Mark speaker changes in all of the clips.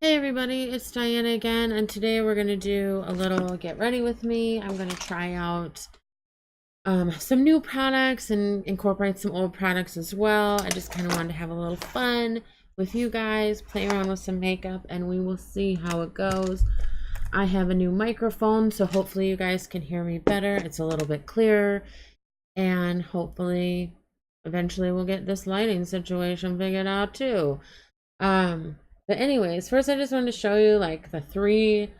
Speaker 1: Hey everybody, it's Diana again, and today we're going to do a little get ready with me. I'm going to try out some new products and incorporate some old products as well. I just kind of wanted to have a little fun with you guys, play around with some makeup, and we will see how it goes. I have a new microphone, so hopefully you guys can hear me better. It's a little bit clearer, and hopefully eventually we'll get this lighting situation figured out too. But anyways, first I just wanted to show you like the three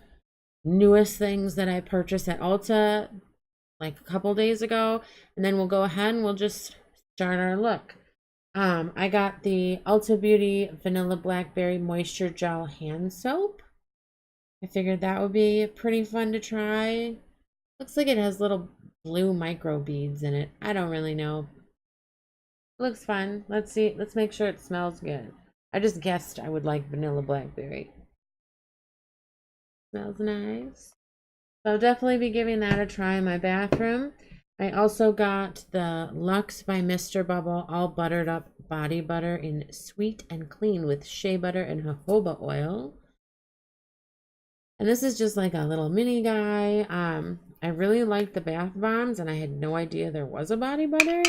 Speaker 1: newest things that I purchased at Ulta like a couple days ago, and then we'll go ahead and we'll just start our look. I got the Ulta Beauty Vanilla Blackberry Moisture Gel Hand Soap. I figured that would be pretty fun to try. Looks like it has little blue micro beads in it. I don't really know. It looks fun. Let's see. Let's make sure it smells good. I just guessed I would like vanilla blackberry. Smells nice. So I'll definitely be giving that a try in my bathroom. I also got the Luxe by Mr. Bubble All Buttered Up Body Butter in Sweet and Clean with shea butter and jojoba oil. And this is just like a little mini guy. I really like the bath bombs and I had no idea there was a body butter.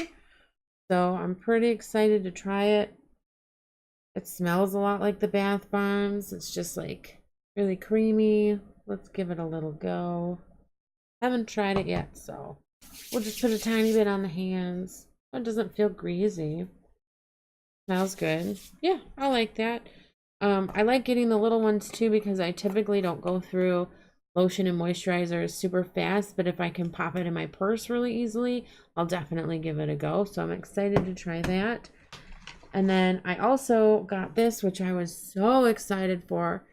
Speaker 1: So I'm pretty excited to try it. It smells a lot like the bath bombs. It's just like really creamy. Let's give it a little go. Haven't tried it yet, so we'll just put a tiny bit on the hands. It doesn't feel greasy. Smells good. Yeah, I like that. I like getting the little ones too because I typically don't go through lotion and moisturizers super fast, but if I can pop it in my purse really easily, I'll definitely give it a go. So I'm excited to try that. And then I also got this, which I was so excited for,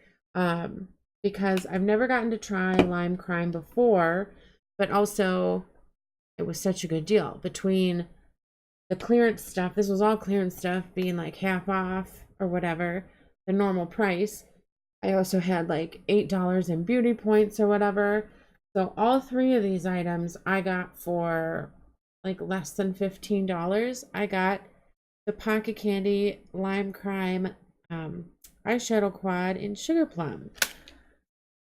Speaker 1: because I've never gotten to try Lime Crime before, but also it was such a good deal. Between the clearance stuff, this was all clearance stuff, being like half off or whatever, the normal price. I also had like $8 in beauty points or whatever. So all three of these items I got for like less than $15. I got the Pocket Candy Lime Crime eyeshadow quad in Sugar Plum.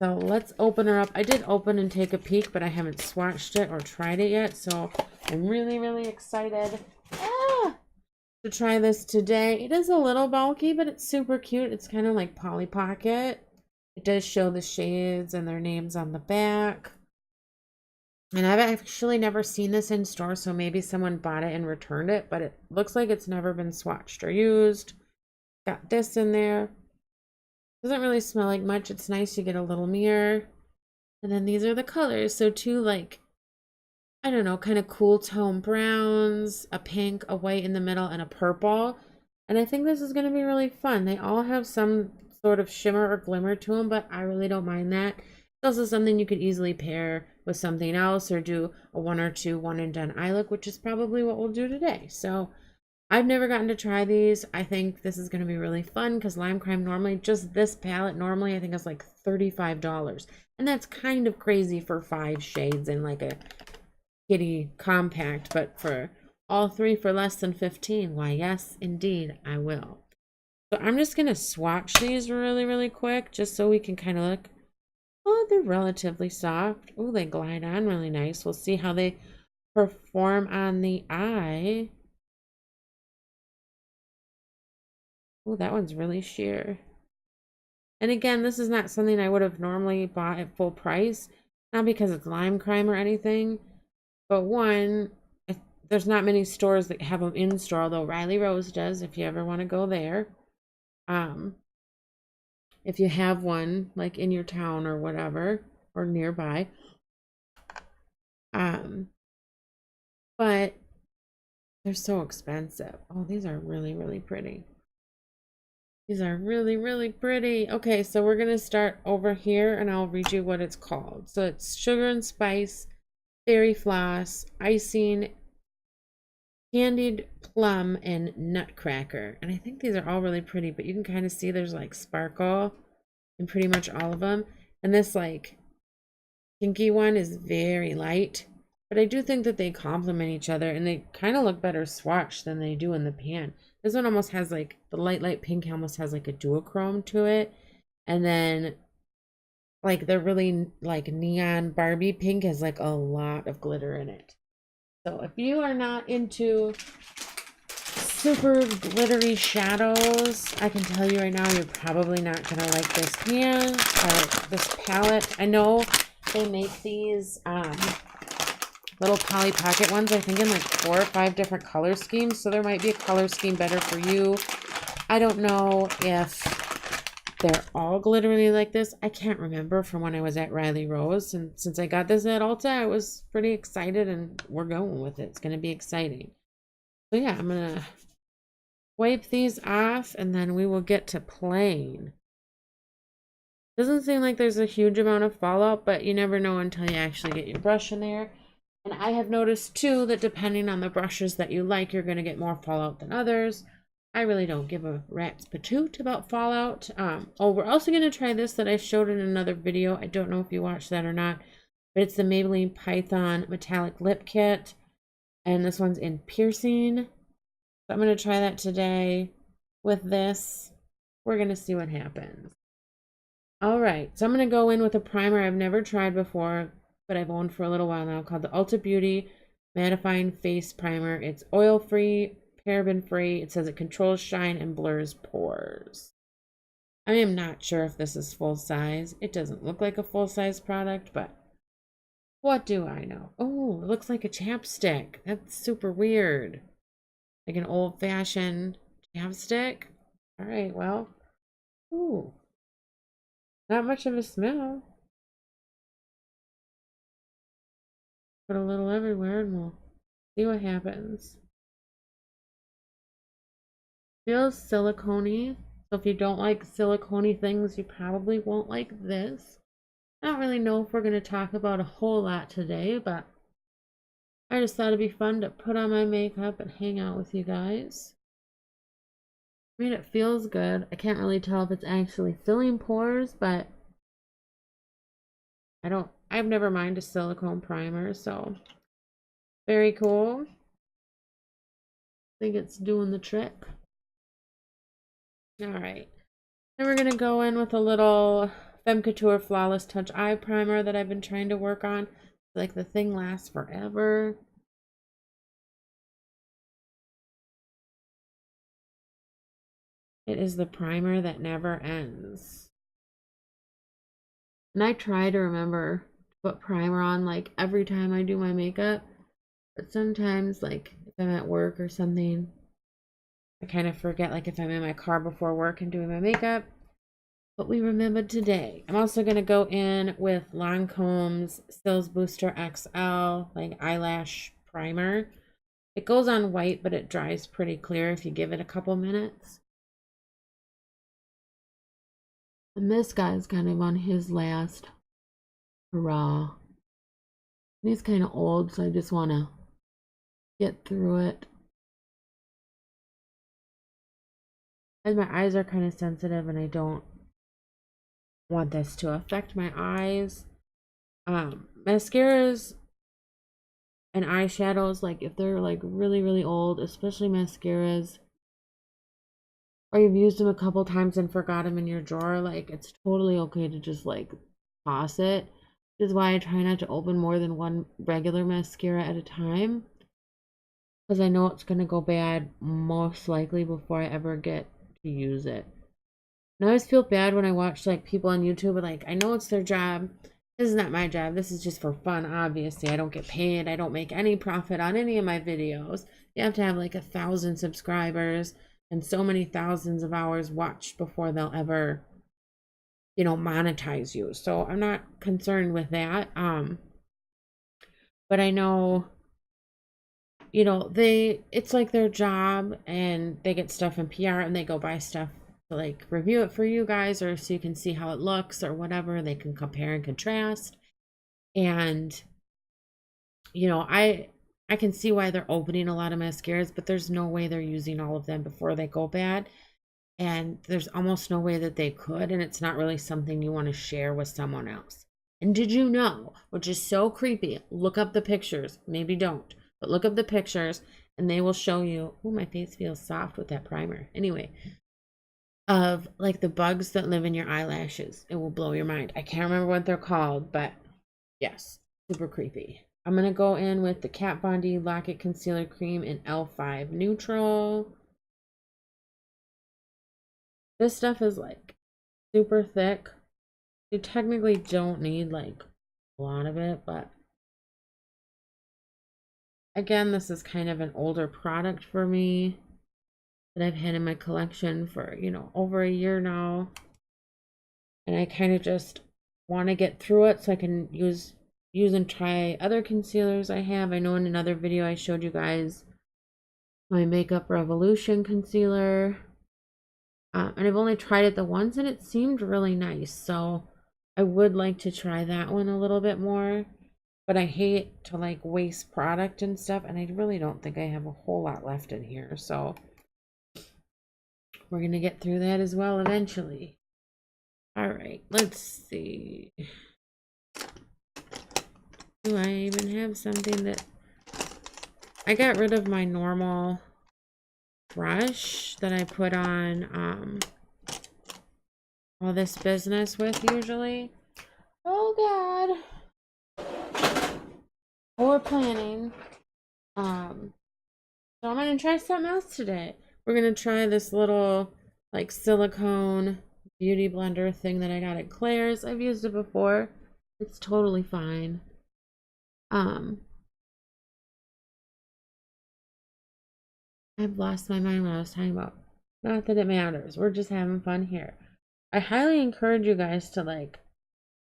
Speaker 1: So let's open her up. I did open and take a peek, but I haven't swatched it or tried it yet. So I'm really, really excited to try this today. It is a little bulky, but it's super cute. It's kind of like Polly Pocket. It does show the shades and their names on the back. And I've actually never seen this in store, so maybe someone bought it and returned it, but it looks like it's never been swatched or used. Got this in there. Doesn't really smell like much. It's nice to get a little mirror. And then these are the colors. So two like, I don't know, kind of cool tone browns, a pink, a white in the middle, and a purple. And I think this is going to be really fun. They all have some sort of shimmer or glimmer to them, but I really don't mind that. It's also something you could easily pair with something else or do a one or two one and done eye look, which is probably what we'll do today. So I've never gotten to try these. I think this is going to be really fun because Lime Crime normally, just this palette normally I think is like $35. And that's kind of crazy for 5 shades in like a kitty compact, but for all three for less than 15, why yes, indeed, I will. So I'm just going to swatch these really, really quick just so we can kind of look. Oh, they're relatively soft. Oh, they glide on really nice. We'll see how they perform on the eye. Oh, that one's really sheer. And again, this is not something I would have normally bought at full price. Not because it's Lime Crime or anything. But one, there's not many stores that have them in store, although Riley Rose does if you ever want to go there. If you have one like in your town or whatever or nearby. But they're so expensive. Oh, these are really, really pretty. These are really, really pretty. Okay, so we're going to start over here and I'll read you what it's called. So it's Sugar and Spice, Fairy Floss, Icing, Candied Plum, and Nutcracker. And I think these are all really pretty, but you can kind of see there's like sparkle in pretty much all of them. And this like pinky one is very light, but I do think that they complement each other and they kind of look better swatched than they do in the pan. This one almost has like the light pink almost has like a duochrome to it. And then like the really like neon Barbie pink has like a lot of glitter in it. So if you are not into super glittery shadows, I can tell you right now, you're probably not gonna like this pan or this palette. I know they make these little Polly Pocket ones, I think in like 4 or 5 different color schemes, so there might be a color scheme better for you. I don't know if they're all glittery like this. I can't remember from when I was at Riley Rose, and since I got this at Ulta, I was pretty excited, and we're going with it. It's going to be exciting. So yeah, I'm going to wipe these off, and then we will get to playing. Doesn't seem like there's a huge amount of fallout, but you never know until you actually get your brush in there. And I have noticed too that depending on the brushes that you like, you're going to get more fallout than others. I really don't give a rat's patoot about fallout. Oh, we're also going to try this that I showed in another video. I don't know if you watched that or not, but it's the Maybelline Python Metallic Lip Kit. And this one's in Piercing. So I'm going to try that today with this. We're going to see what happens. All right, so I'm going to go in with a primer I've never tried before, but I've owned for a little while now, called the Ulta Beauty Mattifying Face Primer. It's oil-free, paraben-free. It says it controls shine and blurs pores. I am not sure if this is full size. It doesn't look like a full-size product, but what do I know? Oh, it looks like a chapstick. That's super weird. Like an old-fashioned chapstick. All right, well, ooh, not much of a smell. Put a little everywhere and we'll see what happens. Feels silicone-y. So if you don't like silicone-y things, you probably won't like this. I don't really know if we're going to talk about a whole lot today, but I just thought it'd be fun to put on my makeup and hang out with you guys. I mean, it feels good. I can't really tell if it's actually filling pores, but I've never minded a silicone primer, so very cool. I think it's doing the trick. All right. Then we're going to go in with a little Femme Couture Flawless Touch Eye Primer that I've been trying to work on. Like the thing lasts forever. It is the primer that never ends. And I try to remember to put primer on like every time I do my makeup. But sometimes like if I'm at work or something, I kind of forget, like if I'm in my car before work and doing my makeup. But we remembered today. I'm also going to go in with Lancome's Cils Booster XL, like eyelash primer. It goes on white, but it dries pretty clear if you give it a couple minutes. And this guy's kind of on his last hurrah. He's kind of old, so I just want to get through it. And my eyes are kind of sensitive, and I don't want this to affect my eyes. Mascaras and eyeshadows, like if they're like really, really old, especially mascaras, or you've used them a couple times and forgot them in your drawer, like it's totally okay to just like toss it. Which is why I try not to open more than one regular mascara at a time, because I know it's going to go bad most likely before I ever get to use it. And I always feel bad when I watch like people on YouTube, but like I know it's their job. This is not my job. This is just for fun, obviously. I don't get paid. I don't make any profit on any of my videos. You have to have like 1,000 subscribers and so many thousands of hours watched before they'll ever, you know, monetize you. So I'm not concerned with that. But I know, you know, it's like their job, and they get stuff in PR and they go buy stuff to like review it for you guys, or so you can see how it looks or whatever. They can compare and contrast. And you know, I can see why they're opening a lot of mascaras, but there's no way they're using all of them before they go bad. And there's almost no way that they could, and it's not really something you want to share with someone else. And did you know, which is so creepy, look up the pictures, maybe don't, but look up the pictures and they will show you. Oh, my face feels soft with that primer. Anyway, of like the bugs that live in your eyelashes. It will blow your mind. I can't remember what they're called, but yes, super creepy. I'm going to go in with the Kat Von D Lock-It Concealer Cream in L5 Neutral. This stuff is like super thick. You technically don't need like a lot of it, but again, this is kind of an older product for me that I've had in my collection for, you know, over a year now. And I kind of just want to get through it so I can use and try other concealers I have. I know in another video I showed you guys my Makeup Revolution concealer. And I've only tried it the once and it seemed really nice. So I would like to try that one a little bit more. But I hate to like waste product and stuff. And I really don't think I have a whole lot left in here. So we're going to get through that as well eventually. All right, let's see. Do I even have something that... I got rid of my normal brush that I put on all this business with usually. Oh God. Or planning. So I'm gonna try something else today. We're gonna try this little like silicone beauty blender thing that I got at Claire's. I've used it before. It's totally fine. I've lost my mind what I was talking about. Not that it matters. We're just having fun here. I highly encourage you guys to like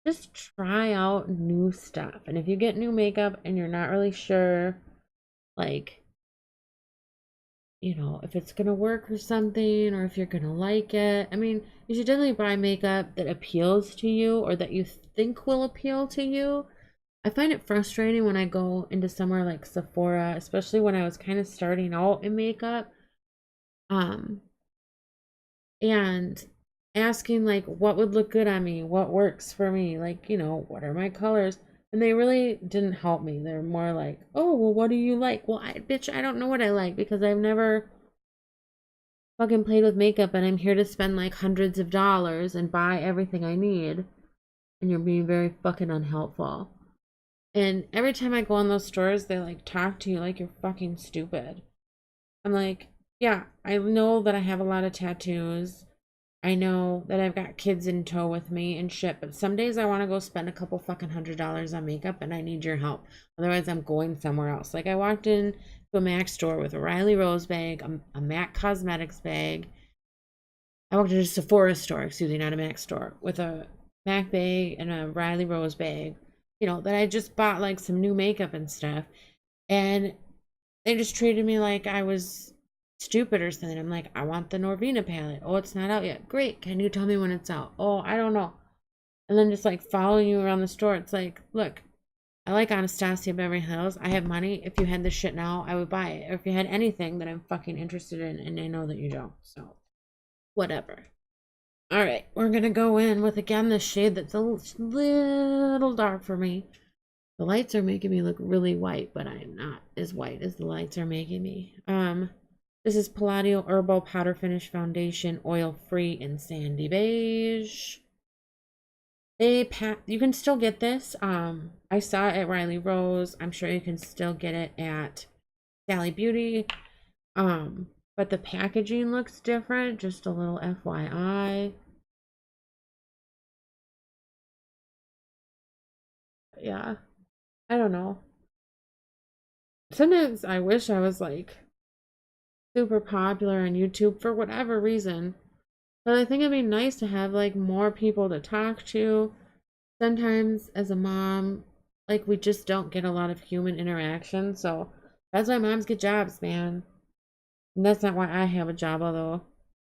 Speaker 1: just try out new stuff. And if you get new makeup and you're not really sure, like, you know, if it's gonna work or something, or if you're gonna like it, I mean, you should definitely buy makeup that appeals to you or that you think will appeal to you. I find it frustrating when I go into somewhere like Sephora, especially when I was kind of starting out in makeup, and asking like what would look good on me, what works for me, like, you know, what are my colors? And they really didn't help me. They're more like, oh, well, what do you like? Well, bitch, I don't know what I like because I've never fucking played with makeup and I'm here to spend like hundreds of dollars and buy everything I need. And you're being very fucking unhelpful. And every time I go in those stores, they like talk to you like you're fucking stupid. I'm like, yeah, I know that I have a lot of tattoos. I know that I've got kids in tow with me and shit, but some days I want to go spend a couple fucking $100s on makeup and I need your help. Otherwise, I'm going somewhere else. Like I walked in to a MAC store with a Riley Rose bag, a MAC Cosmetics bag. I walked into a Sephora store, excuse me, not a MAC store, with a MAC bag and a Riley Rose bag. You know, that I just bought like some new makeup and stuff. And they just treated me like I was stupid or something. I'm like, I want the Norvina palette. Oh, it's not out yet. Great. Can you tell me when it's out? Oh, I don't know. And then just like following you around the store. It's like, look, I like Anastasia Beverly Hills. I have money. If you had this shit now, I would buy it. Or if you had anything that I'm fucking interested in, and I know that you don't. So, whatever. All right, we're going to go in with, again, this shade that's a little dark for me. The lights are making me look really white, but I am not as white as the lights are making me. This is Palladio Herbal Powder Finish Foundation, oil-free in Sandy Beige. You can still get this. I saw it at Riley Rose. I'm sure you can still get it at Sally Beauty. But the packaging looks different, just a little FYI. Yeah, I don't know. Sometimes I wish I was like super popular on YouTube for whatever reason. But I think it'd be nice to have like more people to talk to. Sometimes as a mom, like we just don't get a lot of human interaction. So that's why moms get jobs, man. And that's not why I have a job, although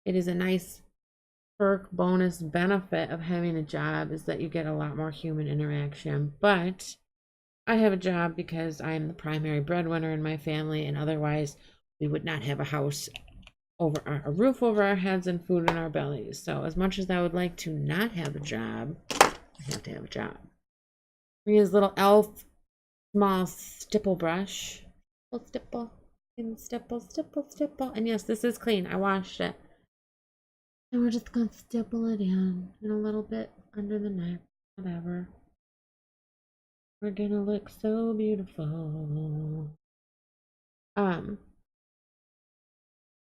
Speaker 1: it is a nice perk, bonus, benefit of having a job is that you get a lot more human interaction. But I have a job because I'm the primary breadwinner in my family, and otherwise we would not have a house over a roof over our heads and food in our bellies. So as much as I would like to not have a job, I have to have a job. We use little elf small stipple brush. Stipple, stipple, stipple, stipple. And yes, this is clean. I washed it. And we're just gonna stipple it in a little bit under the neck, whatever. We're gonna look so beautiful. So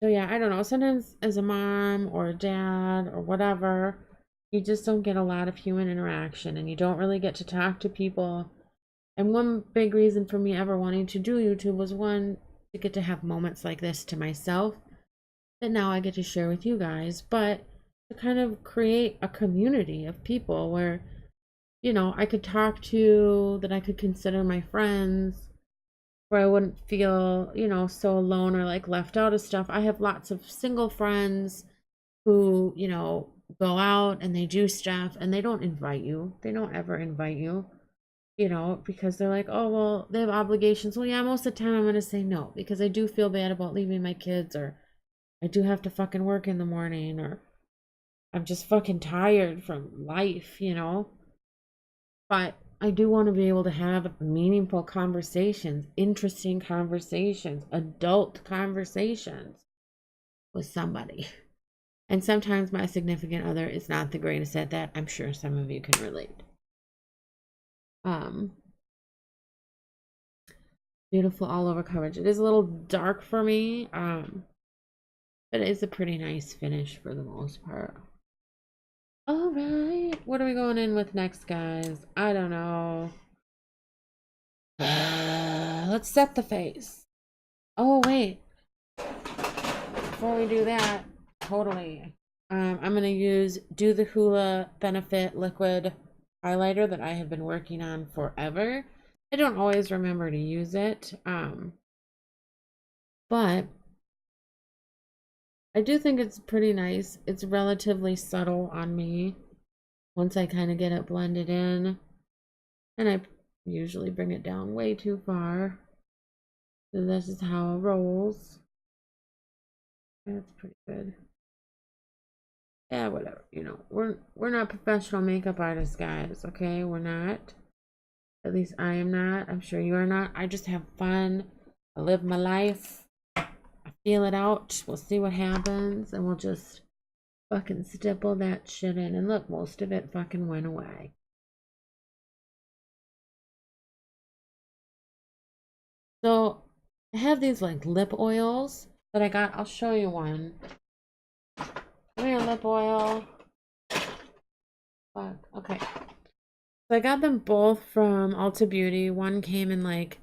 Speaker 1: yeah, I don't know. Sometimes as a mom or a dad or whatever, you just don't get a lot of human interaction and you don't really get to talk to people. And one big reason for me ever wanting to do YouTube was one, to get to have moments like this to myself that now I get to share with you guys, but to kind of create a community of people where, you know, I could talk to, that I could consider my friends, where I wouldn't feel, you know, so alone or like left out of stuff. I have lots of single friends who, you know, go out and they do stuff and they don't invite you. They don't ever invite you, you know, because they're like, oh, well, they have obligations. Well, yeah, most of the time I'm going to say no because I do feel bad about leaving my kids, or I do have to fucking work in the morning, or I'm just fucking tired from life, you know. But I do want to be able to have meaningful conversations, interesting conversations, adult conversations with somebody. And sometimes my significant other is not the greatest at that. I'm sure some of you can relate. Beautiful all over coverage. It is a little dark for me, but it is a pretty nice finish for the most part. All right, what are we going in with next, guys? I don't know. Let's set the face. Oh, wait. Before we do that, totally. I'm going to use Do the Hoola Benefit Liquid Highlighter that I have been working on forever. I don't always remember to use it, but I do think it's pretty nice. It's relatively subtle on me once I kind of get it blended in. And I usually bring it down way too far. So this is how it rolls. That's pretty good. Yeah, whatever. You know, we're not professional makeup artists, guys, okay? We're not. At least I am not. I'm sure you are not. I just have fun. I live my life. I feel it out. We'll see what happens, and we'll just fucking stipple that shit in. And look, most of it fucking went away. So I have these like lip oils that I got. I'll show you one. Come here, lip oil. Fuck. Okay. So I got them both from Ulta Beauty. One came in like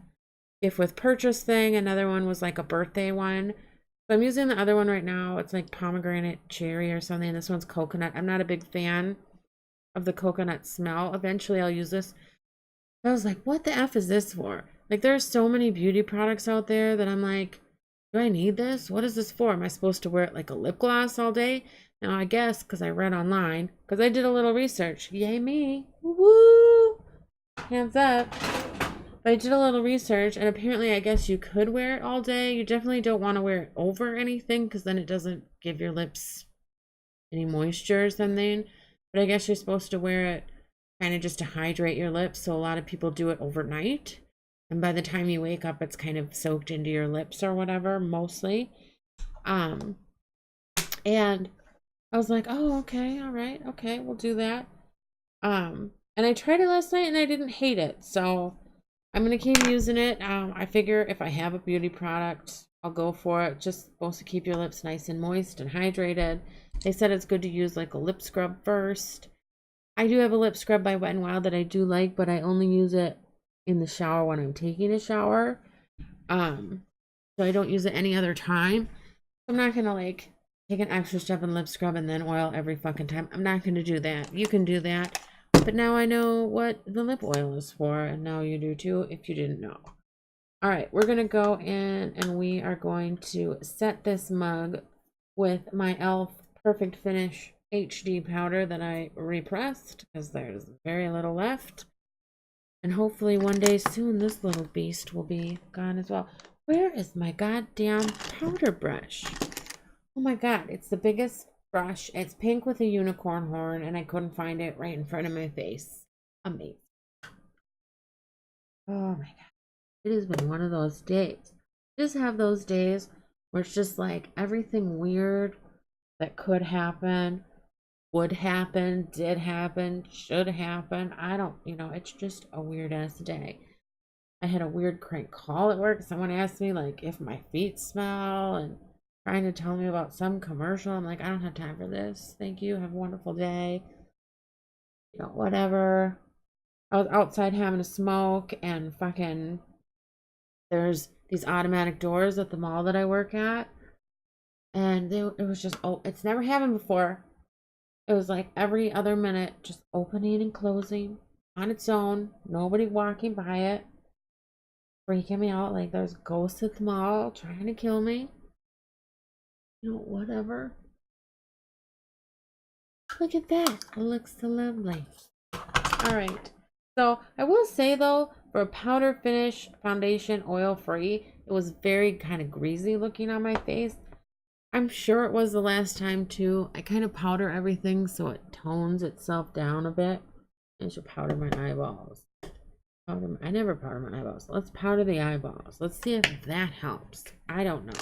Speaker 1: gift with purchase thing. Another one was like a birthday one. So I'm using the other one right now. It's like pomegranate cherry or something. This one's coconut. I'm not a big fan of the coconut smell. Eventually I'll use this. I was like, what the F is this for? Like, there's so many beauty products out there that I'm like, do I need this? What is this for? Am I supposed to wear it like a lip gloss all day? Now, I guess because I read online, because I did a little research. Yay me. Woo! Hands up. But I did a little research, and apparently I guess you could wear it all day. You definitely don't want to wear it over anything, because then it doesn't give your lips any moisture or something. But I guess you're supposed to wear it kind of just to hydrate your lips. So a lot of people do it overnight. And by the time you wake up, it's kind of soaked into your lips or whatever, mostly. And I was like, oh, okay, all right, okay, we'll do that. And I tried it last night and I didn't hate it. So I'm gonna keep using it. I figure if I have a beauty product, I'll go for it. Just supposed to keep your lips nice and moist and hydrated. They said it's good to use like a lip scrub first. I do have a lip scrub by Wet n Wild that I do like, but I only use it in the shower when I'm taking a shower. So I don't use it any other time. I'm not gonna like take an extra step in lip scrub and then oil every fucking time. I'm not gonna do that. You can do that. But now I know what the lip oil is for, and now you do too if you didn't know. All right, we're gonna go in and we are going to set this mug with my e.l.f. Perfect Finish HD powder that I repressed because there's very little left. And hopefully one day soon this little beast will be gone as well. Where is my goddamn powder brush? Oh my god, it's the biggest brush. It's pink with a unicorn horn and I couldn't find it right in front of my face. Amazing. Oh my god. It has been one of those days. Just have those days where it's just like everything weird that could happen, would happen, did happen, should happen. I don't, it's just a weird ass day. I had a weird crank call at work. Someone asked me like if my feet smell and trying to tell me about some commercial. I'm like, I don't have time for this. Thank you. Have a wonderful day. Whatever. I was outside having a smoke and fucking there's these automatic doors at the mall that I work at. And it was just, oh, it's never happened before. It was like every other minute, just opening and closing on its own. Nobody walking by it. Freaking me out. Like there's ghosts at the mall trying to kill me. Whatever. Look at that. It looks so lovely. Alright. So I will say though, for a powder finish foundation, oil free, it was very kind of greasy looking on my face. I'm sure it was the last time too. I kind of powder everything so it tones itself down a bit. I should powder my eyeballs. I never powder my eyeballs. Let's powder the eyeballs. Let's see if that helps. I don't know.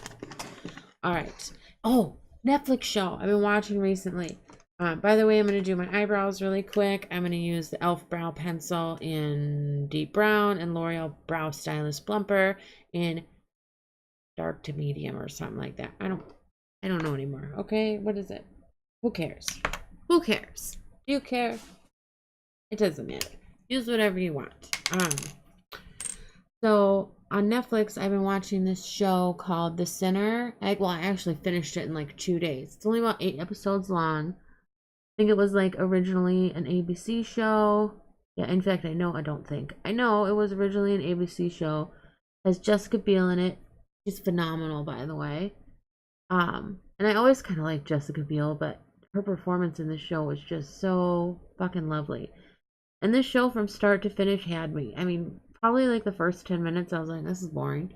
Speaker 1: All right. Oh, Netflix show I've been watching recently. By the way, I'm going to do my eyebrows really quick. I'm going to use the e.l.f. brow pencil in deep brown and L'Oreal brow stylist plumper in dark to medium or something like that. I don't know anymore. Okay, what is it? Who cares? Who cares? Do you care? It doesn't matter. Use whatever you want. So on Netflix, I've been watching this show called The Sinner. I actually finished it in like 2 days. It's only about 8 episodes long. I think it was like originally an ABC show. Yeah, in fact, I know it was originally an ABC show. It has Jessica Biel in it. She's phenomenal, by the way. And I always kind of like Jessica Biel, but her performance in this show was just so fucking lovely. And this show from start to finish had me. I mean, probably like the first 10 minutes, I was like, this is boring.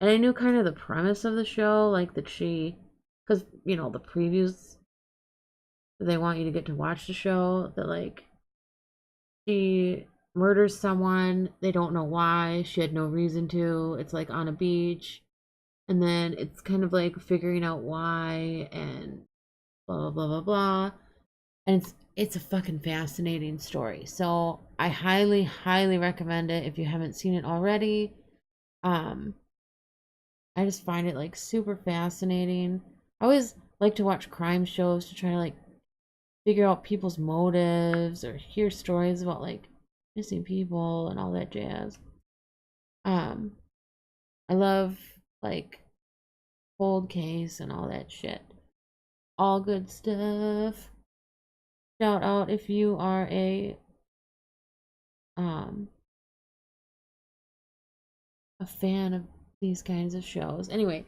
Speaker 1: And I knew kind of the premise of the show, like that because, the previews, they want you to get to watch the show, that like, she murders someone, they don't know why, she had no reason to, it's like on a beach, and then it's kind of like figuring out why, and blah, blah, blah, blah, blah. And it's a fucking fascinating story. So I highly, highly recommend it if you haven't seen it already. I just find it like super fascinating. I always like to watch crime shows to try to like figure out people's motives or hear stories about like missing people and all that jazz. I love like cold case and all that shit. All good stuff. Shout out if you are a fan of these kinds of shows. Anyway,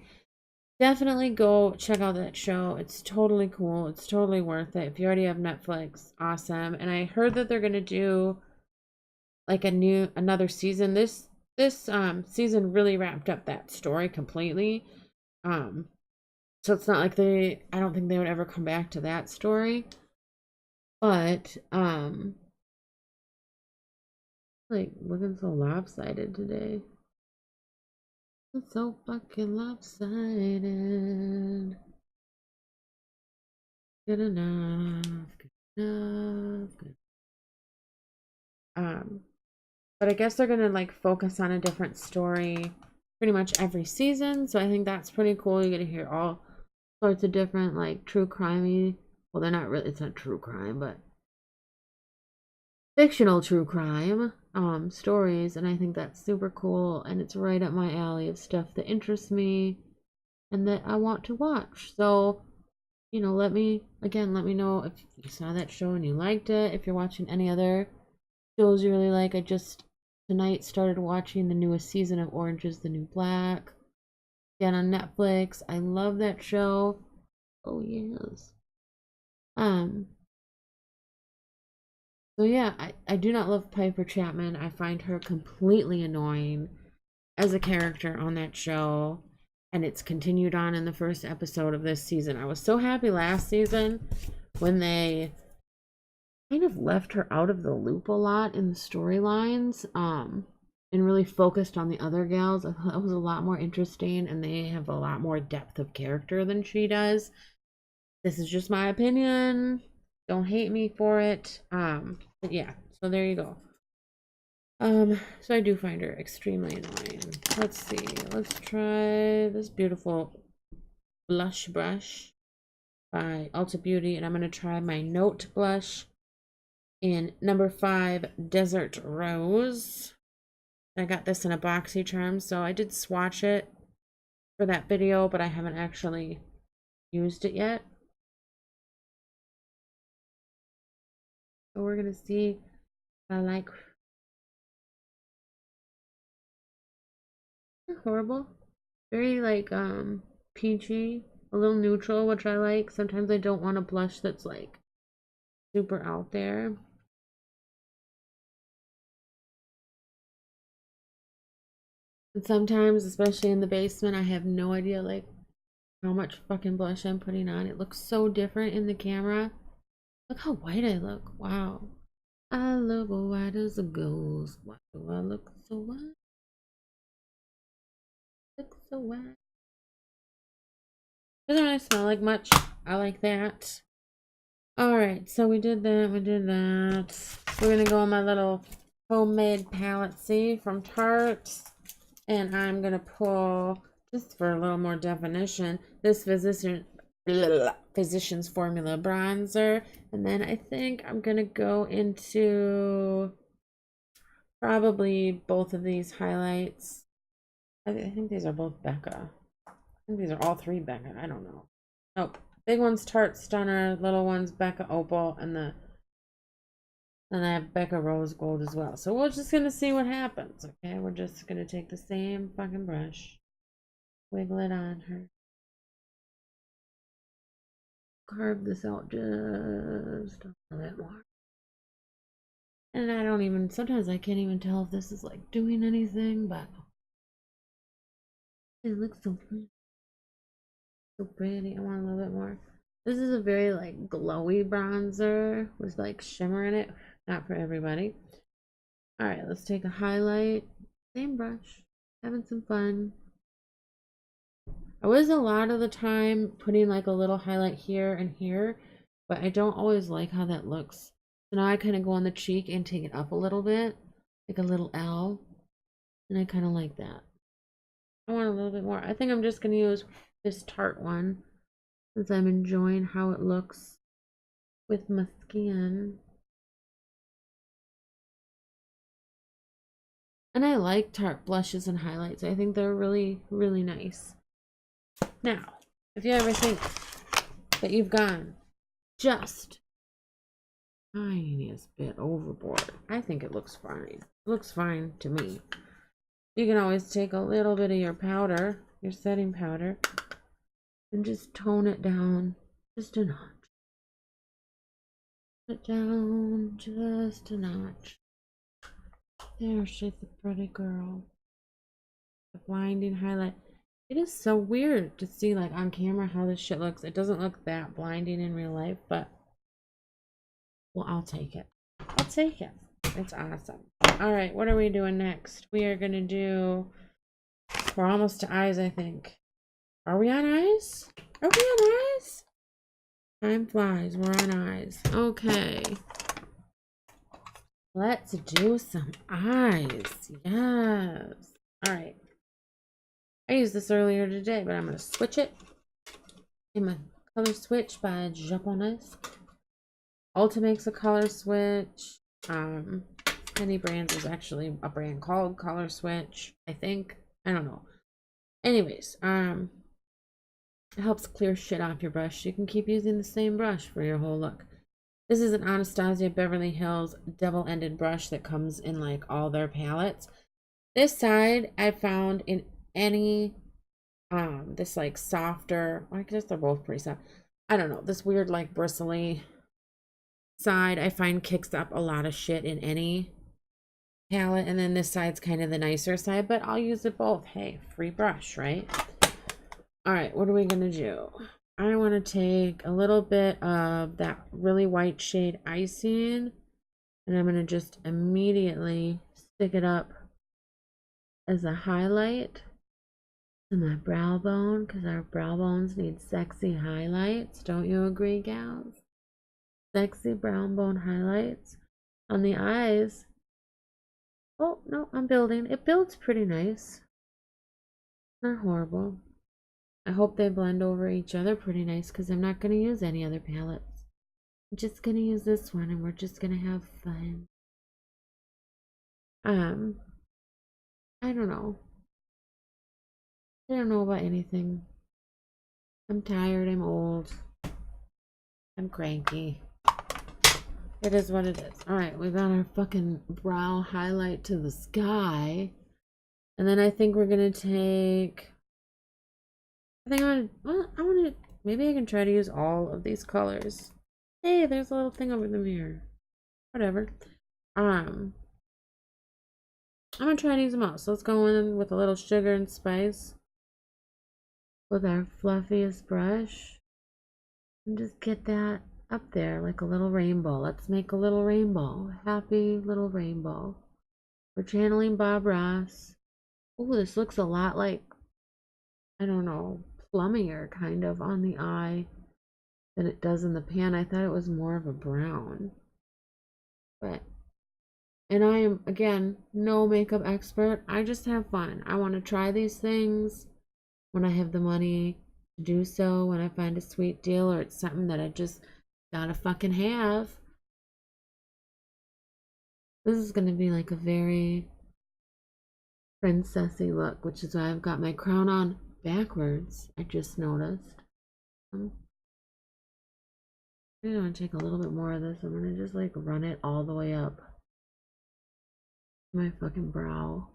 Speaker 1: definitely go check out that show. It's totally cool. It's totally worth it. If you already have Netflix, awesome. And I heard that they're gonna do like another season. This season really wrapped up that story completely. So it's not like I don't think they would ever come back to that story. But like looking so lopsided today. It's so fucking lopsided. Good enough. Good enough. Good. But I guess they're gonna like focus on a different story pretty much every season. So I think that's pretty cool. You get to hear all sorts of different like true crimey. Well, they're not really. It's not true crime, but fictional true crime stories, and I think that's super cool, and it's right up my alley of stuff that interests me and that I want to watch. So let me know if you saw that show and you liked it, if you're watching any other shows you really like. I just tonight started watching the newest season of Orange is the New Black, again on Netflix. I love that show. Oh yes. So yeah, I do not love Piper Chapman. I find her completely annoying as a character on that show. And it's continued on in the first episode of this season. I was so happy last season when they kind of left her out of the loop a lot in the storylines. And really focused on the other gals. I thought it was a lot more interesting, and they have a lot more depth of character than she does. This is just my opinion. Don't hate me for it. But yeah, so there you go. So I do find her extremely annoying. Let's see. Let's try this beautiful blush brush by Ulta Beauty, and I'm gonna try my Note blush in number 5 Desert Rose. I got this in a BoxyCharm, so I did swatch it for that video, but I haven't actually used it yet. So we're gonna see if I like. Horrible. Very like peachy, a little neutral, which I like. Sometimes I don't want a blush that's like super out there. And sometimes, especially in the basement, I have no idea like how much fucking blush I'm putting on. It looks so different in the camera. Look how white I look. Wow. I look white as a ghost. Why do I look so white? Look so white. Doesn't really smell like much. I like that. Alright, so we did that, We're gonna go on my little homemade palette, see, from Tarte. And I'm gonna pull, just for a little more definition, this Physician's Formula bronzer. And then I think I'm gonna go into probably both of these highlights. I think these are both Becca. I think these are all 3 Becca. I don't know. Nope. Big one's Tarte Stunner, little one's Becca Opal, and then I have Becca Rose Gold as well. So we're just gonna see what happens, okay? We're just gonna take the same fucking brush, wiggle it on her, carve this out just a little bit more. And I don't even, sometimes I can't even tell if this is like doing anything, but it looks so pretty. So pretty. I want a little bit more. This is a very like glowy bronzer with like shimmer in it. Not for everybody. All right, let's take a highlight. Same brush. Having some fun. I was a lot of the time putting like a little highlight here and here, but I don't always like how that looks. So now I kind of go on the cheek and take it up a little bit, like a little L, and I kind of like that. I want a little bit more. I think I'm just going to use this Tarte one since I'm enjoying how it looks with my skin. And I like Tarte blushes and highlights. I think they're really, really nice. Now, if you ever think that you've gone just tiniest bit overboard, I think it looks fine. It looks fine to me. You can always take a little bit of your powder, your setting powder, and just tone it down just a notch. It down just a notch. There, she's a pretty girl. The blinding highlight. It is so weird to see like on camera how this shit looks. It doesn't look that blinding in real life, but well, I'll take it. I'll take it. It's awesome. All right, what are we doing next? We are gonna do, we're almost to eyes, I think. Are we on eyes? Are we on eyes? Time flies. We're on eyes. Okay. Let's do some eyes. Yes. All right. I used this earlier today, but I'm going to switch it. I'm going to color switch by Japones. Ulta makes a color switch. Any brands is actually a brand called Color Switch, I think. I don't know. Anyways, it helps clear shit off your brush. You can keep using the same brush for your whole look. This is an Anastasia Beverly Hills double-ended brush that comes in like all their palettes. This side I found in any this like softer, I guess they're both pretty soft. I don't know, this weird like bristly side I find kicks up a lot of shit in any palette, and then this side's kind of the nicer side, but I'll use it both. Hey, free brush, right? All right, what are we gonna do? I want to take a little bit of that really white shade Icing, and I'm gonna just immediately stick it up as a highlight. to my brow bone because our brow bones need sexy highlights. Don't you agree, gals? Sexy brown bone highlights on the eyes. Oh, no, I'm building. It builds pretty nice. Not horrible. I hope they blend over each other pretty nice because I'm not going to use any other palettes. I'm just going to use this one and we're just going to have fun. I don't know. I don't know about anything. I'm tired. I'm old. I'm cranky. It is what it is. Alright, we got our fucking brow highlight to the sky. And then I think we're gonna take... I think I'm gonna... Well, I wanna... Maybe I can try to use all of these colors. Hey, there's a little thing over the mirror. Whatever. I'm gonna try to use them all. So let's go in with a little sugar and spice. With our fluffiest brush. And just get that up there like a little rainbow. Let's make a little rainbow. Happy little rainbow. We're channeling Bob Ross. Oh, this looks a lot like, I don't know, plummier kind of on the eye than it does in the pan. I thought it was more of a brown. But, and I am, again, no makeup expert. I just have fun. I want to try these things when I have the money to do so, when I find a sweet deal or it's something that I just gotta fucking have. This is gonna be like a very princessy look, which is why I've got my crown on backwards. I just noticed. I'm gonna take a little bit more of this. I'm gonna just like run it all the way up my fucking brow.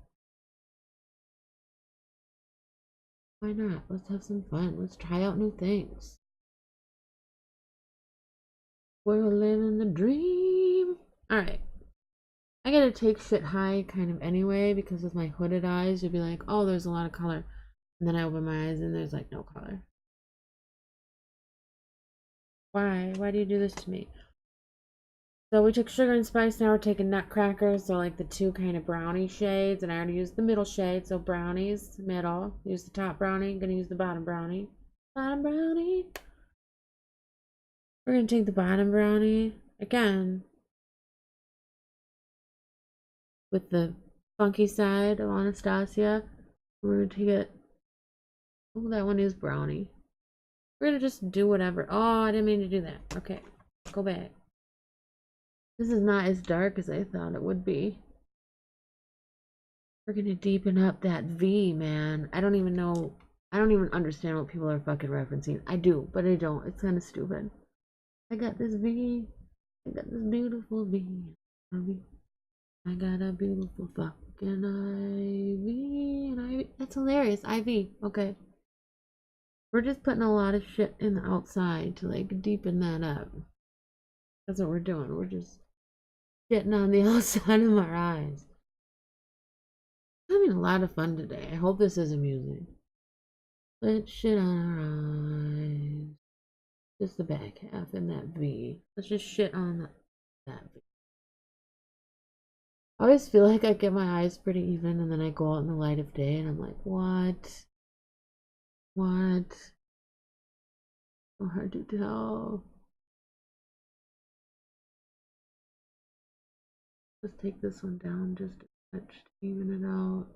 Speaker 1: Why not? Let's have some fun. Let's try out new things. We're living the dream. Alright. I gotta take shit high kind of anyway because with my hooded eyes, you'll be like, oh, there's a lot of color. And then I open my eyes and there's like no color. Why? Why do you do this to me? So we took sugar and spice. Now we're taking nutcrackers. So like the two kind of brownie shades. And I already used the middle shade. So brownies, middle. Use the top brownie. I'm gonna use the bottom brownie. Bottom brownie. We're gonna take the bottom brownie again with the funky side of Anastasia. We're gonna take it. Oh, that one is brownie. We're gonna just do whatever. Oh, I didn't mean to do that. Okay, go back. This is not as dark as I thought it would be. We're gonna deepen up that V, man. I don't even know. I don't even understand what people are fucking referencing. I do, but I don't. It's kind of stupid. I got this V. I got this beautiful V. I got a beautiful fucking IV. And IV. That's hilarious. IV. Okay. We're just putting a lot of shit in the outside to like deepen that up. That's what we're doing. We're just shitting on the outside of our eyes. I'm having a lot of fun today. I hope this is amusing. Let's shit on our eyes. Just the back half and that V. Let's just shit on that V. I always feel like I get my eyes pretty even and then I go out in the light of day and I'm like, what? What? So hard to tell. Let's take this one down just a touch to even it out.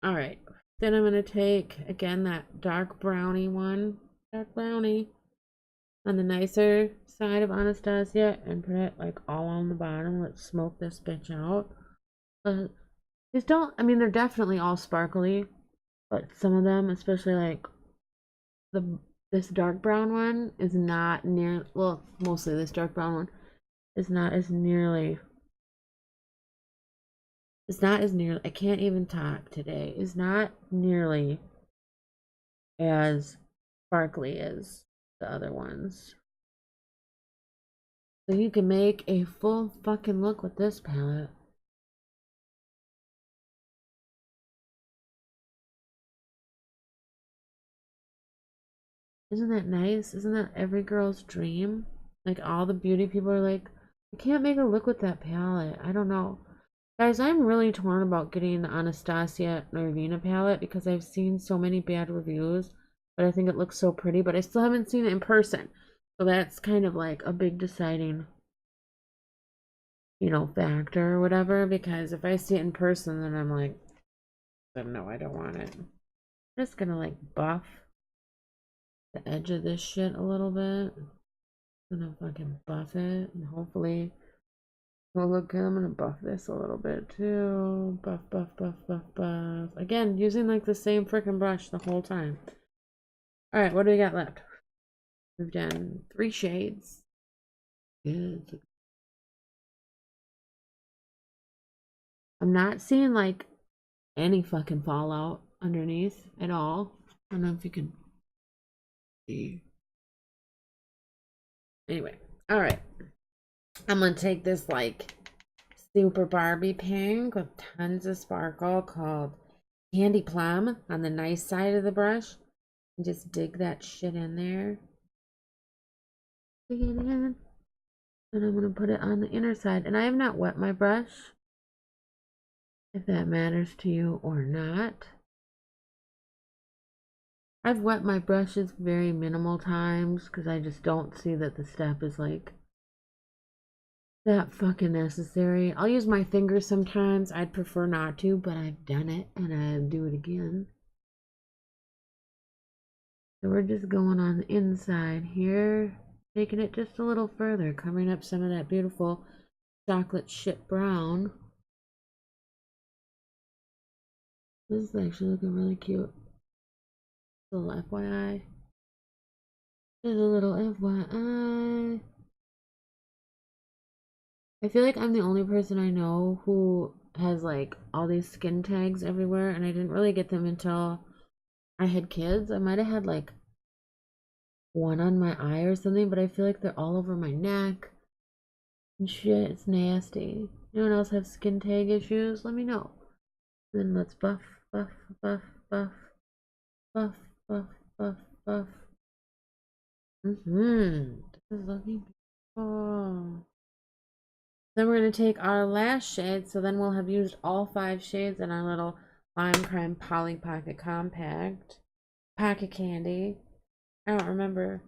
Speaker 1: Alright. Then I'm going to take, again, that dark brownie one. Dark brownie. On the nicer side of Anastasia and put it like all on the bottom. Let's smoke this bitch out. These don't, I mean, they're definitely all sparkly. But some of them, especially like this dark brown one, is not near, well, mostly this dark brown one is not as nearly, I can't even talk today, is not nearly as sparkly as the other ones. So you can make a full fucking look with this palette. Isn't that nice? Isn't that every girl's dream? Like all the beauty people are like, I can't make a look with that palette. I don't know. Guys, I'm really torn about getting the Anastasia Norvina palette because I've seen so many bad reviews, but I think it looks so pretty, but I still haven't seen it in person. So that's kind of like a big deciding, factor or whatever, because if I see it in person, then I'm like, no, I don't want it. I'm just gonna like buff the edge of this shit a little bit. I'm gonna fucking buff it, and hopefully it'll look good. I'm gonna buff this a little bit too. Buff, buff, buff, buff, buff. Again, using like the same freaking brush the whole time. Alright, what do we got left? We've done 3 shades. Good. I'm not seeing like any fucking fallout underneath at all. I don't know if you can see. Anyway, alright. I'm gonna take this like super Barbie pink with tons of sparkle called Candy Plum on the nice side of the brush. And just dig that shit in there. Dig it in. And I'm gonna put it on the inner side. And I have not wet my brush, if that matters to you or not. I've wet my brushes very minimal times because I just don't see that the step is like that fucking necessary. I'll use my fingers sometimes. I'd prefer not to, but I've done it and I'll do it again. So we're just going on the inside here, taking it just a little further, covering up some of that beautiful chocolate chip brown. This is actually looking really cute. A little FYI. Just a little FYI. I feel like I'm the only person I know who has like all these skin tags everywhere, and I didn't really get them until I had kids. I might have had like one on my eye or something, but I feel like they're all over my neck and shit. It's nasty. Anyone else have skin tag issues? Let me know. Then let's buff, buff, buff, buff, buff, buff, buff, buff. This is looking beautiful. Then we're going to take our last shade, so then we'll have used all 5 shades in our little Lime Crime Poly Pocket Compact. Pocket Candy. I don't remember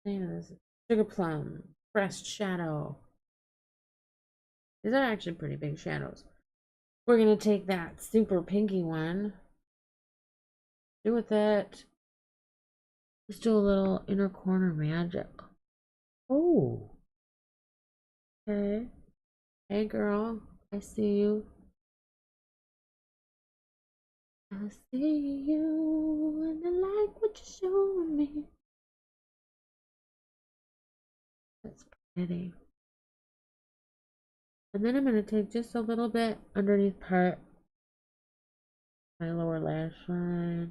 Speaker 1: the name of this. Sugar Plum. Pressed Shadow. These are actually pretty big shadows. We're going to take that super pinky one. Do with it. Let's do a little inner corner magic. Oh. Okay. Hey girl. I see you. I see you and I like what you're showing me. That's pretty. And then I'm going to take just a little bit underneath part my lower lash line.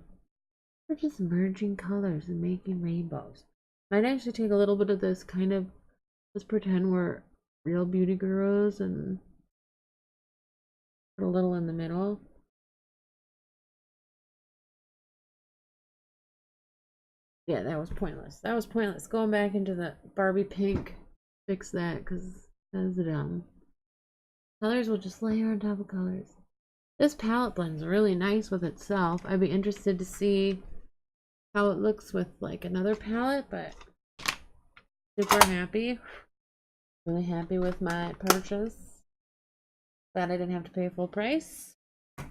Speaker 1: We're just merging colors and making rainbows. Might actually take a little bit of this kind of, let's pretend we're real beauty gurus and put a little in the middle. Yeah, that was pointless. That was pointless. Going back into the Barbie pink. Fix that because that's dumb. Colors will just layer on top of colors. This palette blends really nice with itself. I'd be interested to see how it looks with like another palette, but super happy. Really happy with my purchase. Glad I didn't have to pay full price.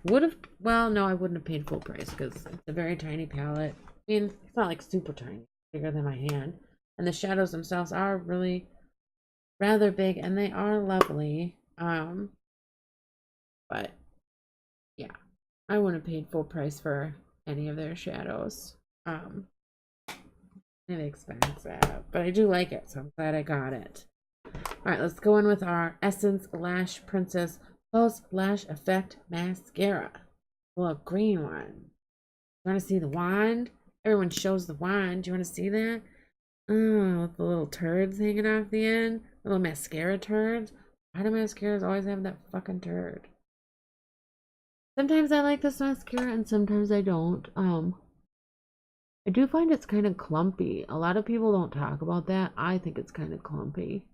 Speaker 1: Would have, well, no, I wouldn't have paid full price because it's a very tiny palette. I mean, it's not like super tiny, bigger than my hand. And the shadows themselves are really rather big and they are lovely. But yeah, I wouldn't have paid full price for any of their shadows. It's expensive, but I do like it, so I'm glad I got it. Alright, let's go in with our Essence Lash Princess Pulse Lash Effect Mascara. The little green one. You want to see the wand? Everyone shows the wand. Do you want to see that? Oh, with the little turds hanging off the end. Little mascara turds. Why do mascaras always have that fucking turd? Sometimes I like this mascara and sometimes I don't. I do find it's kind of clumpy. A lot of people don't talk about that. I think it's kind of clumpy.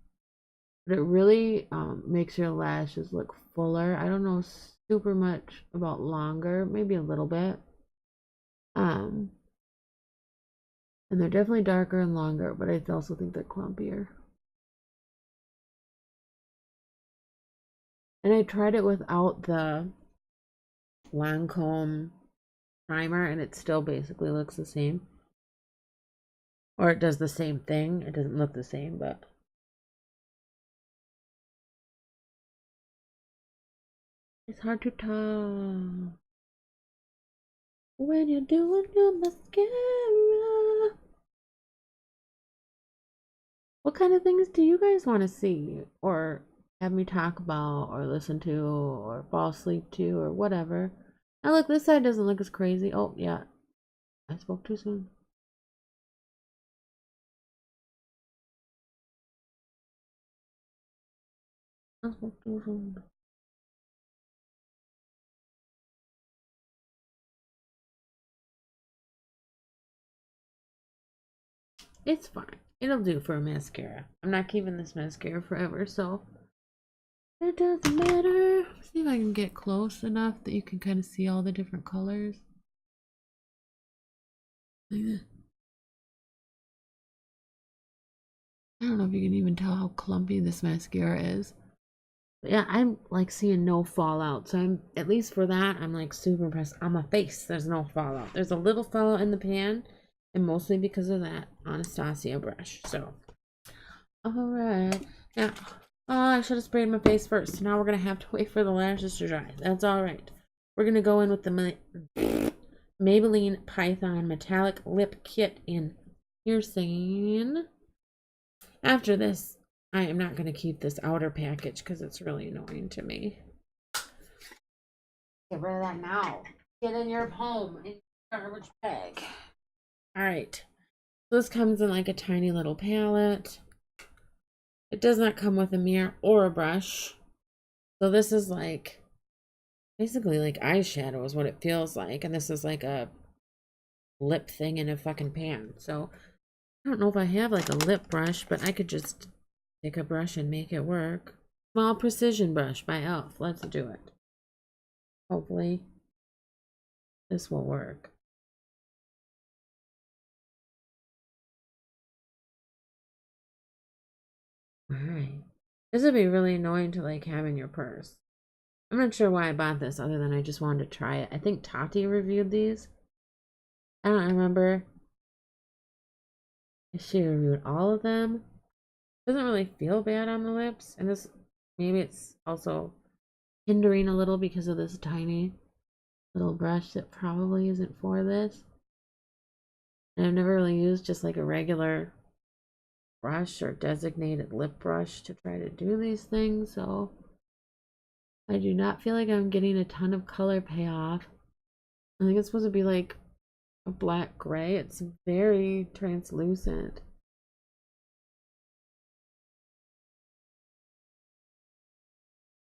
Speaker 1: but it really makes your lashes look fuller. I don't know super much about longer, maybe a little bit. Um, and they're definitely darker and longer, but I also think they're clumpier. And I tried it without the Lancome primer, and it still basically looks the same. Or it does the same thing. It doesn't look the same, but it's hard to tell when you're doing your mascara. What kind of things do you guys want to see or have me talk about or listen to or fall asleep to or whatever? Now look, this side doesn't look as crazy. Oh yeah, I spoke too soon. I spoke too soon. It's fine. It'll do for a mascara. I'm not keeping this mascara forever, so it doesn't matter. See if I can get close enough that you can kind of see all the different colors. Like this. I don't know if you can even tell how clumpy this mascara is. But yeah, I'm like seeing no fallout. So I'm, at least for that, I'm like super impressed. On my face, there's no fallout. There's a little fallout in the pan, and mostly because of that Anastasia brush. So, alright. Now, oh, I should have sprayed my face first. Now we're going to have to wait for the lashes to dry. That's alright. We're going to go in with the Maybelline Python Metallic Lip Kit in Piercing. After this, I am not going to keep this outer package because it's really annoying to me. Get rid of that now. Get in your home in your garbage bag. Alright. So this comes in like a tiny little palette. It does not come with a mirror or a brush. So this is like basically like eyeshadow is what it feels like. And this is like a lip thing in a fucking pan. So I don't know if I have like a lip brush, but I could just take a brush and make it work. Small precision brush by e.l.f. Let's do it. Hopefully this will work. Alright. This would be really annoying to like have in your purse. I'm not sure why I bought this other than I just wanted to try it. I think Tarte reviewed these. I don't remember if she reviewed all of them. Doesn't really feel bad on the lips. And this, maybe it's also hindering a little because of this tiny little brush that probably isn't for this. And I've never really used just like a regular brush or designated lip brush to try to do these things, so I do not feel like I'm getting a ton of color payoff. I think it's supposed to be like a black gray. It's very translucent.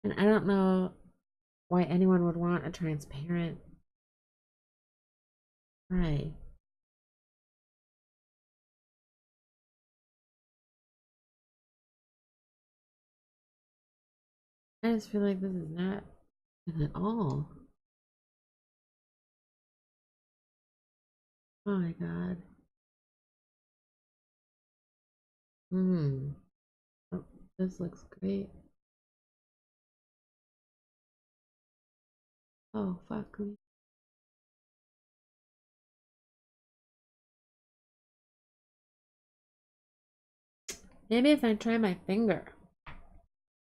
Speaker 1: And I don't know why anyone would want a transparent gray. I just feel like this is not good at all. Oh my god. Hmm. Oh, this looks great. Oh, fuck me. Maybe if I try my finger,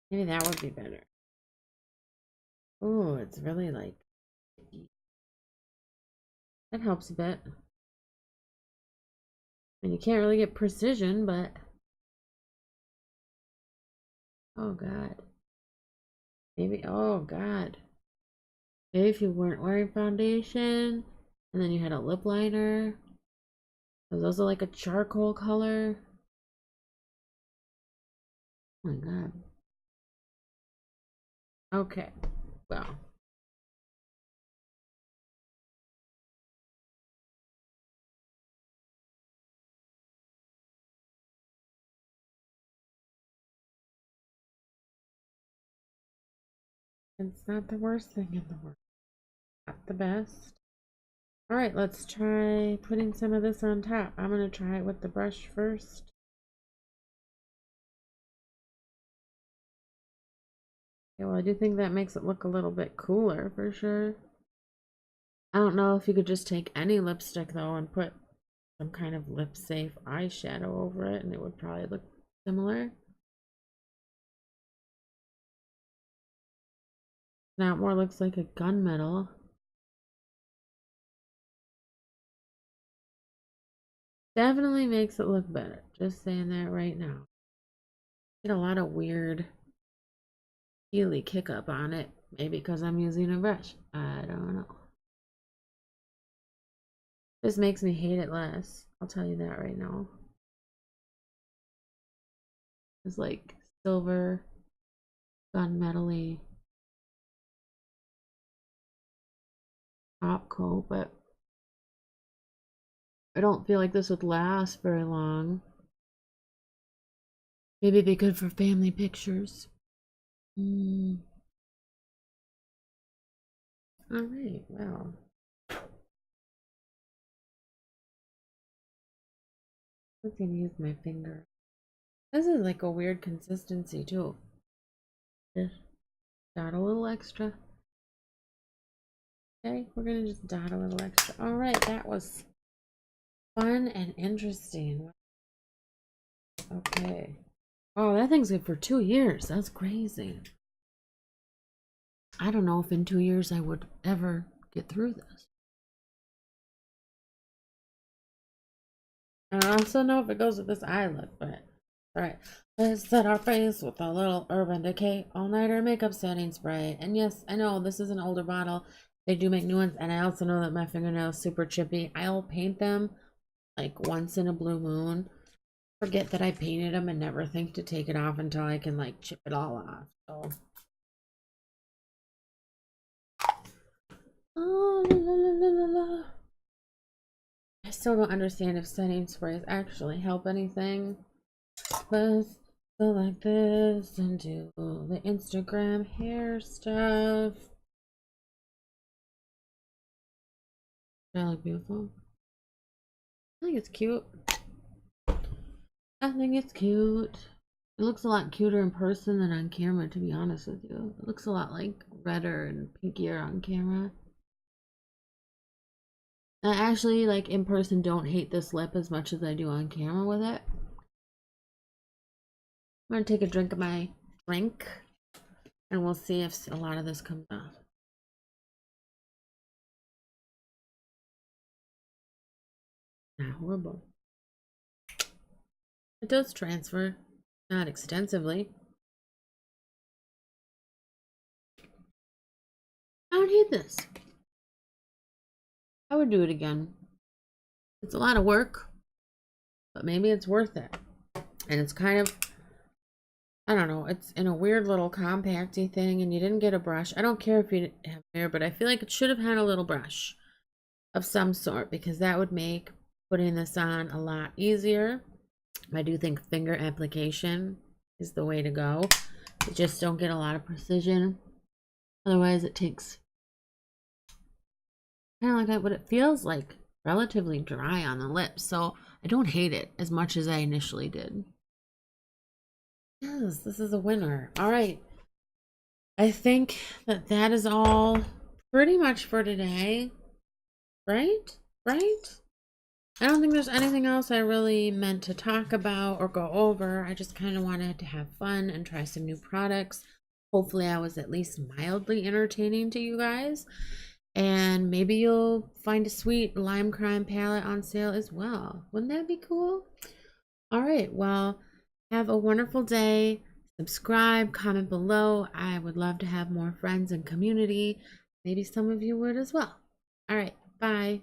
Speaker 1: maybe that would be better. Oh, it's really like, that helps a bit. And you can't really get precision, but oh god. Maybe, oh god. Maybe if you weren't wearing foundation and then you had a lip liner. It was also like a charcoal color. Oh my god. Okay. Well. It's not the worst thing in the world. Not the best. All right, let's try putting some of this on top. I'm going to try it with the brush first. Yeah, well, I do think that makes it look a little bit cooler for sure. I don't know if you could just take any lipstick though and put some kind of lip safe eyeshadow over it and it would probably look similar. Now it more looks like a gunmetal. Definitely makes it look better. Just saying that right now. Get a lot of weird healy kick up on it. Maybe because I'm using a brush. I don't know. This makes me hate it less. I'll tell you that right now. It's like silver, gunmetal-y top coat, but I don't feel like this would last very long. Maybe it'd be good for family pictures. All right, well. I'm gonna use my finger. This is like a weird consistency too. Just dot a little extra. Okay, we're gonna just dot a little extra. All right, that was fun and interesting. Okay. Oh, that thing's good for 2 years. That's crazy. I don't know if in 2 years I would ever get through this. I also know if it goes with this eye look, but alright. Let's set our face with a little Urban Decay all-nighter makeup setting spray. And yes, I know this is an older bottle. They do make new ones, and I also know that my fingernails are super chippy. I'll paint them like once in a blue moon. Forget that I painted them and never think to take it off until I can like chip it all off. So oh, la, la, la, la, la. I still don't understand if setting sprays actually help anything. Let's go like this and do the Instagram hair stuff. Does that look beautiful? I think it's cute. I think it's cute. It looks a lot cuter in person than on camera, to be honest with you. It looks a lot like redder and pinkier on camera. I actually, like, in person don't hate this lip as much as I do on camera with it. I'm gonna take a drink of my drink and we'll see if a lot of this comes off. Not horrible. It does transfer, not extensively. I don't hate this. I would do it again. It's a lot of work, but maybe it's worth it. And it's kind of, I don't know, it's in a weird little compacty thing and you didn't get a brush. I don't care if you didn't have hair, but I feel like it should have had a little brush of some sort because that would make putting this on a lot easier. I do think finger application is the way to go. You just don't get a lot of precision. Otherwise it takes kind of like that, but it feels like relatively dry on the lips. So I don't hate it as much as I initially did. Yes, this is a winner. All right. I think that is all pretty much for today. Right? Right? I don't think there's anything else I really meant to talk about or go over. I just kind of wanted to have fun and try some new products. Hopefully I was at least mildly entertaining to you guys. And maybe you'll find a sweet Lime Crime palette on sale as well. Wouldn't that be cool? All right, well, have a wonderful day. Subscribe, comment below. I would love to have more friends and community. Maybe some of you would as well. All right, bye.